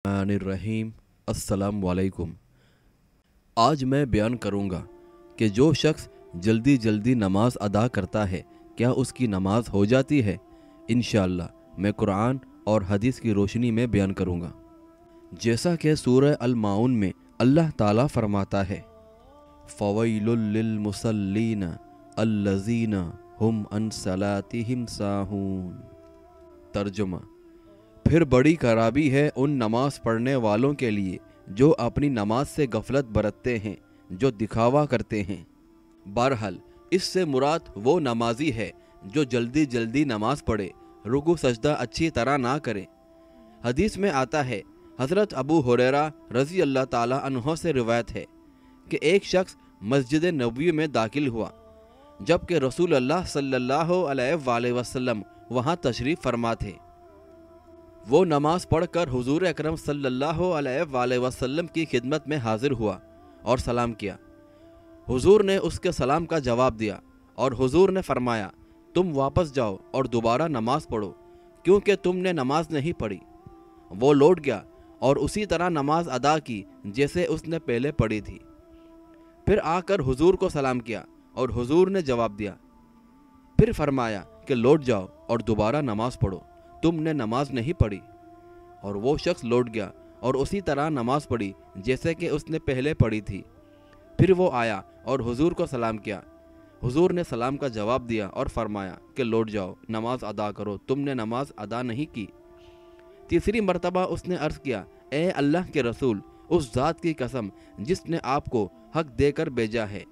रहीम अस्सलाम वालेकुम। आज मैं बयान करूँगा कि जो शख्स जल्दी जल्दी नमाज अदा करता है क्या उसकी नमाज हो जाती है। इंशाअल्लाह मैं कुरान और हदीस की रोशनी में बयान करूँगा। जैसा कि सूरह अल माउन में अल्लाह ताला फरमाता है, फ़वैलुल लिल मुसल्लीन अल्लज़ीना हुम अन सलातिहिम साहून। तर्जुमा, फिर बड़ी खराबी है उन नमाज पढ़ने वालों के लिए जो अपनी नमाज से गफलत बरतते हैं, जो दिखावा करते हैं। बहरहाल इससे मुराद वो नमाजी है जो जल्दी जल्दी नमाज पढ़े, रुकू सजदा अच्छी तरह ना करे। हदीस में आता है, हज़रत अबू हुरैरा रज़ी अल्लाह ताला अन्हो से रिवायत है कि एक शख्स मस्जिद नबवी में दाखिल हुआ जबकि रसूल अल्लाह सल्लल्लाहु अलैहि वसल्लम वहाँ तशरीफ़ फरमा थे। वो नमाज पढ़कर हुजूर अकरम सल्लल्लाहु अलैहि वसल्लम की खिदमत में हाजिर हुआ और सलाम किया। हुजूर ने उसके सलाम का जवाब दिया और हुजूर ने फरमाया, तुम वापस जाओ और दोबारा नमाज पढ़ो क्योंकि तुमने नमाज नहीं पढ़ी। वो लौट गया और उसी तरह नमाज अदा की जैसे उसने पहले पढ़ी थी। फिर आकर हुजूर को सलाम किया और हुजूर ने जवाब दिया। फिर फरमाया कि लौट जाओ और दोबारा नमाज पढ़ो, तुमने नमाज नहीं पढ़ी। और वो शख्स लौट गया और उसी तरह नमाज पढ़ी जैसे कि उसने पहले पढ़ी थी। फिर वो आया और हुजूर को सलाम किया। हुजूर ने सलाम का जवाब दिया और फरमाया कि लौट जाओ, नमाज अदा करो, तुमने नमाज अदा नहीं की। तीसरी मर्तबा उसने अर्ज़ किया, ए अल्लाह के रसूल, उस ज़ात की कसम जिसने आपको हक देकर भेजा है,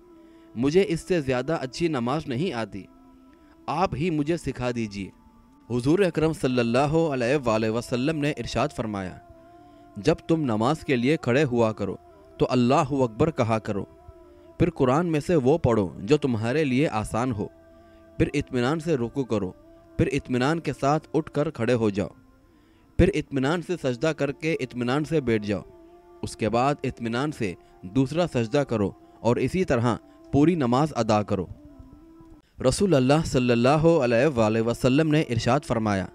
मुझे इससे ज़्यादा अच्छी नमाज नहीं आती, आप ही मुझे सिखा दीजिए। हुजूर अकरम सल्लल्लाहु अलैहि वसल्लम ने इरशाद फरमाया, जब तुम नमाज के लिए खड़े हुआ करो तो अल्लाहु अकबर कहा करो। फिर कुरान में से वो पढ़ो जो तुम्हारे लिए आसान हो। फिर इत्मीनान से रुकू करो। फिर इत्मीनान के साथ उठकर खड़े हो जाओ। फिर इत्मीनान से सजदा करके इत्मीनान से बैठ जाओ। उसके बाद इत्मीनान से दूसरा सजदा करो और इसी तरह पूरी नमाज अदा करो। रसूल अल्लाह सल्लल्लाहु अलैहि वसल्लम ने इरशाद फरमाया,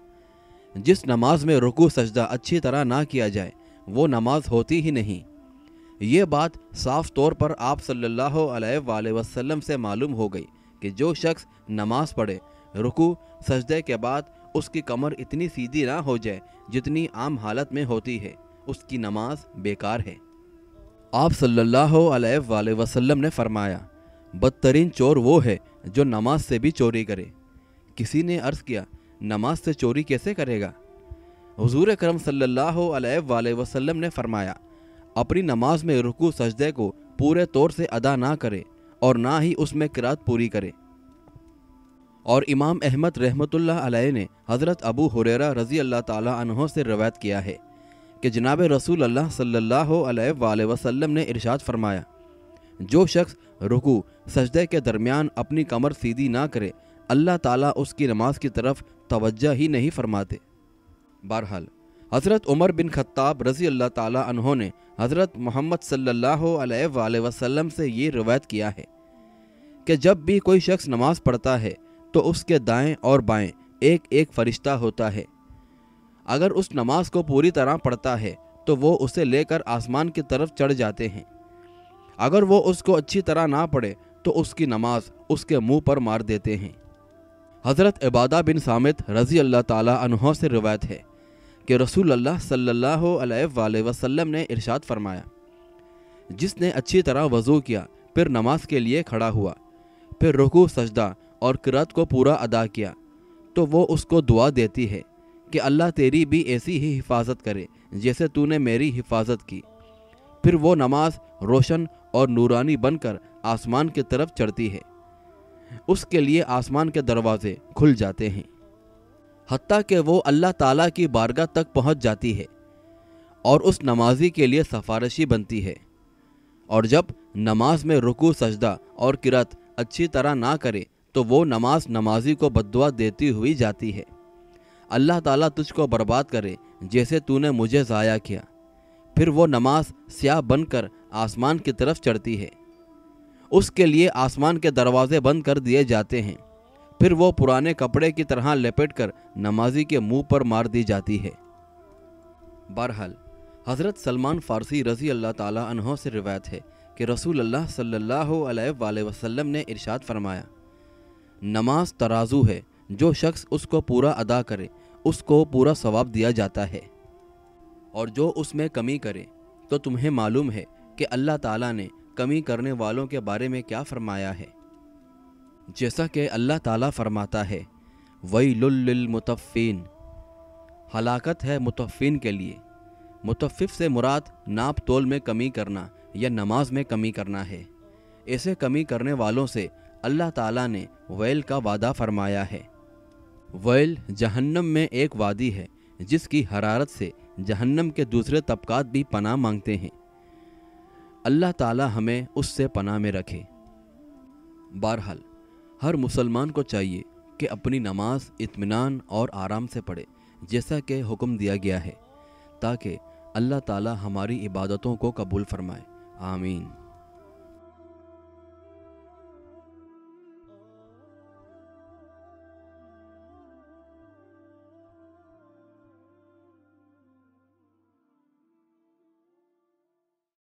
जिस नमाज में रुकू सजदा अच्छी तरह ना किया जाए वो नमाज होती ही नहीं। ये बात साफ तौर पर आप सल्लल्लाहु अलैहि वसल्लम से मालूम हो गई कि जो शख्स नमाज पढ़े, रुकू सजदे के बाद उसकी कमर इतनी सीधी ना हो जाए जितनी आम हालत में होती है, उसकी नमाज बेकार है। आप सल्लल्लाहु अलैहि वसल्लम ने फरमाया, बदतरीन चोर वो है जो नमाज से भी चोरी करे। किसी ने अर्ज़ किया, नमाज से चोरी कैसे करेगा? हुजूर अकरम सल्लल्लाहु अलैहि वसल्लम ने फरमाया, अपनी नमाज में रुकू सजदे को पूरे तौर से अदा ना करे और ना ही उसमें किरात पूरी करे। और इमाम अहमद रहमतुल्लाह अलैह ने हज़रत अबू हुरैरा रज़ी अल्लाह ताला अन्हो से रवायत किया है कि जनाब रसूल अल्लाह सल्लल्लाहु अलैहि वसल्लम ने इरशाद फरमाया, जो शख्स रुकू सजदे के दरमियान अपनी कमर सीधी ना करे, अल्लाह ताला उसकी नमाज की तरफ तवज्जो ही नहीं फरमाते। बहरहाल हज़रत उमर बिन खत्ताब रज़ी अल्लाह ताला अन्हो ने हज़रत मोहम्मद सल्लल्लाहु अलैहि वसल्लम से ये रवायत किया है कि जब भी कोई शख्स नमाज पढ़ता है तो उसके दाएं और बाएं एक एक फरिश्ता होता है। अगर उस नमाज को पूरी तरह पढ़ता है तो वो उसे लेकर आसमान की तरफ चढ़ जाते हैं। अगर वो उसको अच्छी तरह ना पढ़े तो उसकी नमाज उसके मुंह पर मार देते हैं। हज़रत इबादा बिन सामित रज़ी अल्लाह ताला अन्हो से रिवायत है कि रसूल अल्लाह सल्लल्लाहु अलैहि वसल्लम ने इरशाद फरमाया, जिसने अच्छी तरह वज़ू किया, फिर नमाज के लिए खड़ा हुआ, फिर रुकू सजदा और किरात को पूरा अदा किया, तो वो उसको दुआ देती है कि अल्लाह तेरी भी ऐसी ही हिफाजत करे जैसे तूने मेरी हिफाजत की। फिर वो नमाज रोशन और नूरानी बनकर आसमान की तरफ चढ़ती है। उसके लिए आसमान के दरवाजे खुल जाते हैं, हत्ता कि वो अल्लाह ताला की बारगाह तक पहुंच जाती है और उस नमाजी के लिए सफारशी बनती है। और जब नमाज में रुकू सजदा और किरात अच्छी तरह ना करे तो वो नमाजी को बद्दुआ देती हुई जाती है, अल्लाह ताला तुझको बर्बाद करे जैसे तूने मुझे ज़ाया किया। फिर वो नमाज स्याह बनकर आसमान की तरफ चढ़ती है। उसके लिए आसमान के दरवाजे बंद कर दिए जाते हैं। फिर वो पुराने कपड़े की तरह लपेटकर नमाजी के मुंह पर मार दी जाती है। बहरहाल حضرت سلمان فارسی رضی اللہ تعالیٰ عنہ سے روایت ہے کہ رسول اللہ صلی اللہ علیہ وآلہ وسلم نے ارشاد فرمایا، نماز ترازو ہے، جو شخص اس کو پورا ادا کرے اس کو پورا ثواب دیا جاتا ہے، اور جو اس میں کمی کرے تو تمہیں معلوم ہے کہ اللہ تعالیٰ نے کمی کرنے والوں کے بارے میں کیا فرمایا ہے، جیسا کہ اللہ تعالیٰ فرماتا ہے، وَيْلٌ لِّلْمُطَفِّفِينَ، ہلاکت ہے مطففین کے لیے۔ مطفف سے مراد ناپ تول میں کمی کرنا یا نماز میں کمی کرنا ہے۔ ایسے کمی کرنے والوں سے اللہ تعالیٰ نے ویل کا وعدہ فرمایا ہے۔ ویل جہنم میں ایک وادی ہے جس کی حرارت سے جہنم کے دوسرے طبقات بھی پناہ مانگتے ہیں۔ اللہ تعالیٰ ہمیں اس سے پناہ میں رکھے۔ بہرحال ہر مسلمان کو چاہیے کہ اپنی نماز اطمینان اور آرام سے پڑھے جیسا کہ حکم دیا گیا ہے، تاکہ اللہ تعالیٰ ہماری عبادتوں کو قبول فرمائے۔ آمین۔